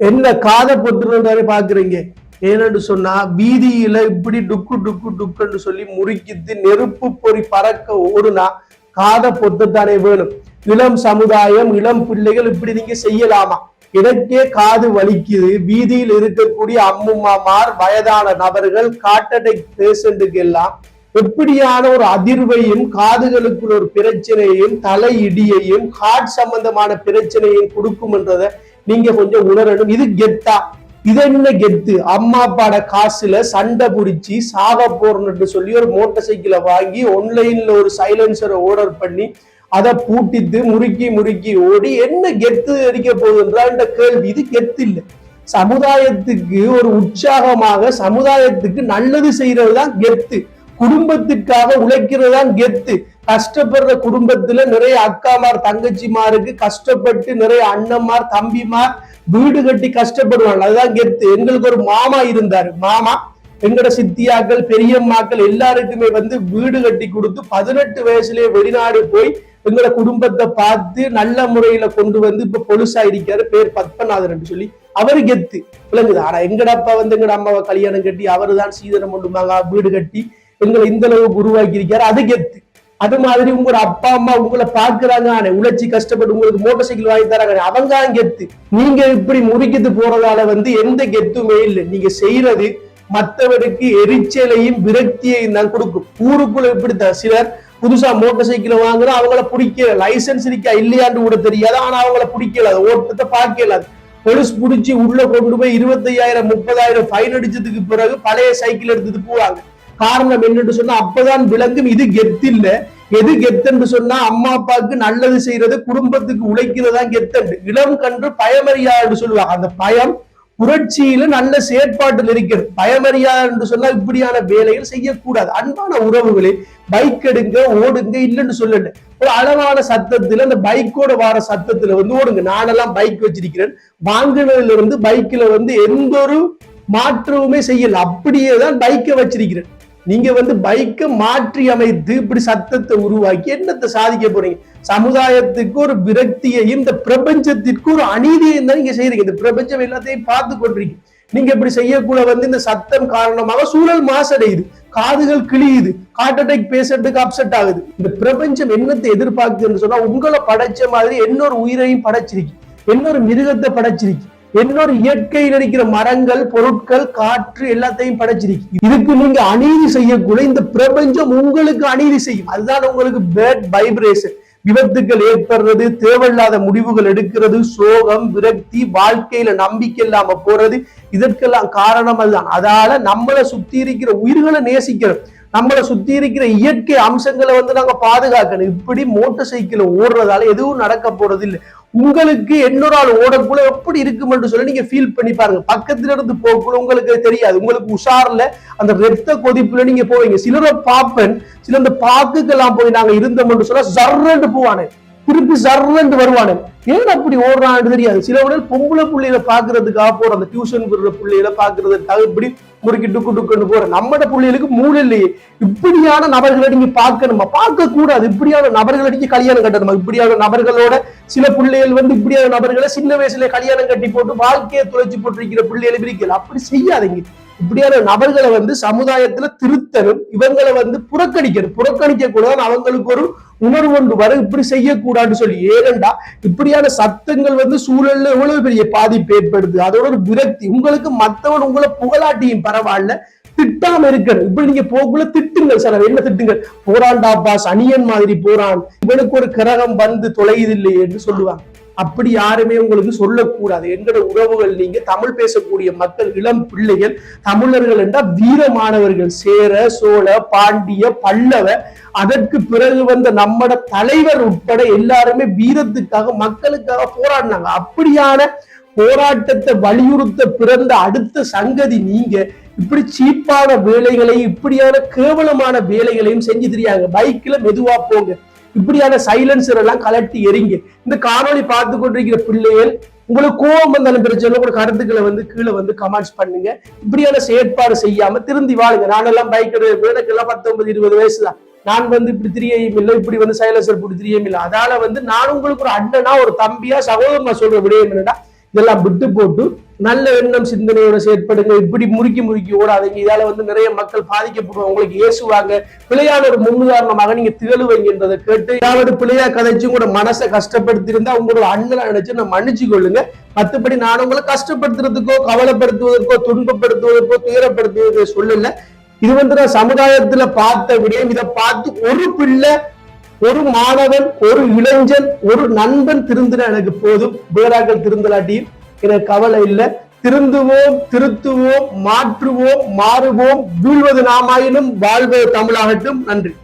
என்ன காதை பொத்துன்னு பாக்குறீங்க. ஏன்னு சொன்னா வீதியில இப்படி டுக்கு டுக்கு டுக்குன்னு சொல்லி முறுக்கித்து நெருப்பு பொறி பறக்க ஓடுனா காதை பொத்துத்தானே வேணும். இளம் சமுதாயம், இளம் பிள்ளைகள் இப்படி நீங்க செய்யலாமா? எனக்கே காது வலிக்குது. வீதியில் இருக்கக்கூடிய அம்முமாமார், வயதான நபர்கள், காட்டடைக் பேஷண்ட்டுக்கு எல்லாம் எப்படியான ஒரு அதிர்வையும் காதுகளுக்குள் ஒரு பிரச்சனையையும் தலை இடியையும் ஹார்ட் சம்பந்தமான பிரச்சனையும் கொடுக்கும் என்றதை நீங்க கொஞ்சம் உணரணும். இது கெத்தா? இது என்ன கெத்து? அம்மா அப்பாட காசுல சண்டை பிடிச்சி சாக போறன்னு சொல்லி ஒரு மோட்டார் சைக்கிளை வாங்கி ஆன்லைன்ல ஒரு சைலன்சரை ஆர்டர் பண்ணி அதை பூட்டித்து முறுக்கி முறுக்கி ஓடி என்ன கெத்து அடிக்க போகுதுன்ற கேள்வி. இது கெத்து இல்லை. சமுதாயத்துக்கு ஒரு உற்சாகமாக சமுதாயத்துக்கு நல்லது செய்யறதுதான் கெத்து. குடும்பத்துக்காக உழைக்கிறது தான் கெத்து. கஷ்டப்படுற குடும்பத்துல நிறைய அக்காமார் தங்கச்சிமாருக்கு கஷ்டப்பட்டு நிறைய அண்ணன்மார் தம்பிமார் வீடு கட்டி கஷ்டப்படுவாங்க. அதுதான் கெத்து. எங்களுக்கு ஒரு மாமா இருந்தாரு. மாமா எங்கட சித்தியாக்கள் பெரியம்மாக்கள் எல்லாருக்குமே வீடு கட்டி கொடுத்து 18 வயசுலயே வெளிநாடு போய் எங்களோட குடும்பத்தை பார்த்து நல்ல முறையில கொண்டு இப்ப பொலுசா இருக்காரு. பேர் பத்மநாதன் சொல்லி. அவரு கெத்து விளங்குது. ஆனா எங்கட அப்பா எங்கட அம்மாவை கல்யாணம் கட்டி அவரு தான் சீதனம் கொண்டுமாங்க வீடு கட்டி எங்களை இந்த அளவுக்கு உருவாக்கி இருக்காரு. அது கெத்து. அது மாதிரி உங்களோட அப்பா அம்மா உங்களை பாக்குறாங்க, உழைச்சி கஷ்டப்பட்டு உங்களுக்கு மோட்டார் சைக்கிள் வாங்கி தராங்க, அவங்க கெத்து. நீங்க இப்படி முறிக்கிட்டு போறதால எந்த கெத்துமே இல்லை. நீங்க செய்யறது மற்றவருக்கு எரிச்சலையும் விரக்தியையும் தான் கொடுக்கும். ஊருக்குள்ள இப்படித்தான் சிலர் புதுசா மோட்டார் சைக்கிள் வாங்குறோம், அவங்கள பிடிக்கல, லைசன்ஸ் இருக்கா இல்லையான்னு கூட தெரியாது, ஆனா அவங்கள பிடிக்கல, ஓட்டத்தை பார்க்கல, பொலிஸ் பிடிச்சி உள்ள கொண்டு போய் 25,000 30,000 ஃபைன் அடிச்சதுக்கு பிறகு பழைய சைக்கிள் எடுத்துட்டு போவாங்க. காரணம் என்னன்னு சொன்னா அப்பதான் விளங்கும் இது கெத்து இல்ல. எது கெத்துன்னு சொன்னா அம்மா அப்பாவுக்கு நல்லது செய்யறது, குடும்பத்துக்கு உழைக்கிறதா கெத்தண்டு. இளம் கன்று பயமறியான்னு சொல்லுவாங்க. அந்த பயம் புரட்சியில நல்ல செயற்பாட்டில் இருக்கிறது. பயமறியா என்று சொன்னா இப்படியான வேலைகள் செய்யக்கூடாது. அன்பான உறவுகளே, பைக் எடுங்க, ஓடுங்க, இல்லைன்னு சொல்லல. ஒரு அளவான சத்தத்துல அந்த பைக்கோட வார சத்தத்துல ஓடுங்க. நானெல்லாம் பைக் வச்சிருக்கிறேன். வாங்கினதுல இருந்து பைக்ல எந்த ஒரு மாற்றமுமே செய்யல. அப்படியேதான் பைக்கை வச்சிருக்கிறேன். நீங்க பைக்கை மாற்றி அமைத்து இப்படி சத்தத்தை உருவாக்கி என்னத்தை சாதிக்க போறீங்க? சமுதாயத்துக்கு ஒரு விரக்தியையும் இந்த பிரபஞ்சத்திற்கு ஒரு அநீதியையும் தான் நீங்க செய்யறீங்க. இந்த பிரபஞ்சம் எல்லாத்தையும் பார்த்து கொண்டிருக்கீங்க. நீங்க இப்படி செய்யக்கூட இந்த சத்தம் காரணமாக சூழல் மாசடையுது, காதுகள் கிழியுது, ஹார்ட் அட்டாக் பேஷண்ட்டுக்கு அப்செட் ஆகுது. இந்த பிரபஞ்சம் என்னத்தை எதிர்பார்க்குதுன்னு சொன்னா உங்களை படைச்ச மாதிரி இன்னொரு உயிரையும் படைச்சிருக்கு, இன்னொரு மிருகத்தை படைச்சிருக்கு, இன்னொரு இயற்கையில் இருக்கிற மரங்கள், பொருட்கள், காற்று எல்லாத்தையும் படைச்சிருக்கு. இதுக்கு நீங்க அநீதி செய்யக்கூட இந்த பிரபஞ்சம் உங்களுக்கு அநீதி செய்யும். அதுதான் உங்களுக்கு பேட் வைப்ரேஷன். விபத்துக்கள் ஏற்படுறது, தேவையில்லாத முடிவுகள் எடுக்கிறது, சோகம், விரக்தி, வாழ்க்கையில நம்பிக்கை இல்லாம போறது, இதற்கெல்லாம் காரணம் அதுதான். அதால நம்மளை சுத்தி இருக்கிற உயிர்களை நேசிக்கிறோம், நம்மளை சுத்தி இருக்கிற இயற்கை அம்சங்களை நாங்க பாதுகாக்கணும். இப்படி மோட்டார் சைக்கிள் ஓடுறதால எதுவும் நடக்க போறது இல்லை. உங்களுக்கு இன்னொரு ஆள் ஓடக்குள்ள எப்படி இருக்குமென்று சொல்லி நீங்க ஃபீல் பண்ணி பாருங்க. பக்கத்துல இருந்து போக்குள்ள உங்களுக்கு தெரியாது. உங்களுக்கு உஷார்ல அந்த ரத்த கொதிப்புல நீங்க போவீங்க. சிலரை பாப்பன், சில இந்த பாக்குக்கெல்லாம் போய் நாங்க இருந்தோம்னு சொன்னா சர்றண்டு போவானே, திருப்பி சர்றண்டு வருவானே. ஏன் அப்படி ஓடுறான்னு தெரியாது. சில உடல் பொம்பளை புள்ளையில பாக்குறதுக்காக போற, அந்த டியூஷன் போடுற புள்ளையில பாக்குறதுக்காக இப்படி முறுக்கி டுக்கு டுக்குன்னு போற. நம்மட புள்ளைகளுக்கு மூளை இல்லையே. இப்படியான நபர்களை நீங்க பார்க்கணுமா? பார்க்க கூடாது. இப்படியான நபர்களை நீங்க கல்யாணம் கட்டணுமா? இப்படியான நபர்களோட சில பிள்ளைகள் இப்படியான நபர்களை சின்ன வயசுல கல்யாணம் கட்டி போட்டு வாழ்க்கையை துளைச்சி போட்டிருக்கிற பிள்ளைகளை இருக்கல. அப்படி செய்யாதீங்க. இப்படியான நபர்களை சமுதாயத்துல திருத்தணும். இவங்களை புறக்கணிக்கணும். புறக்கணிக்க கூடாது. அவங்களுக்கு ஒரு உணர்வு ஒன்று வர இப்படி செய்யக்கூடாதுன்னு சொல்லி. ஏனென்றா இப்படியான சத்தங்கள் சூழல்ல எவ்வளவு பெரிய பாதிப்பு ஏற்படுது. அதோட ஒரு விரக்தி. உங்களுக்கு மற்றவன் உங்களை புகழாட்டியும் பரவாயில்ல, திட்டாம இருக்கணும். இப்படி நீங்க போக்குள்ள திட்டுங்கள். சார் என்ன திட்டுங்கள்? போராண்டாப்பா, சனியன் மாதிரி போறான், இவனுக்கு ஒரு கிரகம் தொலையுது இல்லையே என்று சொல்லுவாங்க. அப்படி யாருமே உங்களுக்கு சொல்லக்கூடாது. எங்களோட உறவுகள், நீங்க தமிழ் பேசக்கூடிய மக்கள், இளம் பிள்ளைகள், தமிழர்கள் என்றால் வீரமானவர்கள். சேர, சோழ, பாண்டிய, பல்லவ, அதற்கு பிறகு நம்மட தலைவர் உட்பட எல்லாருமே வீரத்துக்காக, மக்களுக்காக போராடினாங்க. அப்படியான போராட்டத்தை வலியுறுத்த பிறந்த அடுத்த சங்கதி நீங்க இப்படி சீப்பான வேலைகளை, இப்படியான கேவலமான வேலைகளையும் செஞ்சு தெரியாங்க. பைக்ல மெதுவா போங்க. இப்படியான சைலன்சர் எல்லாம் கலட்டி எறிங்க. இந்த காணொலி பார்த்து கொண்டிருக்கிற பிள்ளைகள், உங்களுக்கு கோபம் வந்தாலும் பிரச்சனை, கூட கருத்துக்களை கீழே கமெண்ட்ஸ் பண்ணுங்க. இப்படியான செயற்பாடு செய்யாம திருந்தி வாழுங்க. நானெல்லாம் பைக் எனக்கெல்லாம் 19-20 வயசுதான். நான் இப்படி திரியும் இல்லை, இப்படி சைலன்சர் போட்டு திரியும் இல்லை. அதால நான் உங்களுக்கு ஒரு அண்ணனா, ஒரு தம்பியா, சகோதரனா சொல்ற விடயம் என்னன்னா, இதெல்லாம் விட்டு போட்டு நல்ல எண்ணம் சிந்தனையோட செயற்படுங்க. இப்படி முறுக்கி ஓடாதீங்க. இதால நிறைய மக்கள் பாதிக்கப்படுவாங்க. உங்களுக்கு ஏசுவாங்க. பிள்ளையான ஒரு முன்னுதாரணமாக நீங்க திகழுவீங்கன்றதை கேட்டு யாராவது பிள்ளையா கதைச்சு உங்களோட மனசை கஷ்டப்படுத்தி இருந்தா உங்களோட அண்ணனை நினைச்சு நான் மன்னிச்சு கொள்ளுங்க. மற்றபடி நான் உங்களை கஷ்டப்படுத்துறதுக்கோ கவலைப்படுத்துவதற்கோ துன்பப்படுத்துவதற்கோ துயரப்படுத்துவதற்கோ சொல்லல. இது நான் சமுதாயத்துல பார்த்த விடயம். இதை பார்த்து ஒரு பிள்ளை, ஒரு மாணவன், ஒரு இளைஞன், ஒரு நண்பன் திருந்தின எனக்கு போதும். வேறாக்கள் திருந்தலாட்டியும் எனக்கு கவலை இல்லை. திருந்துவோம், திருத்துவோம், மாற்றுவோம், மாறுவோம். வீழ்வது நாமாயினும் வாழ்வது தமிழாகட்டும். நன்றி.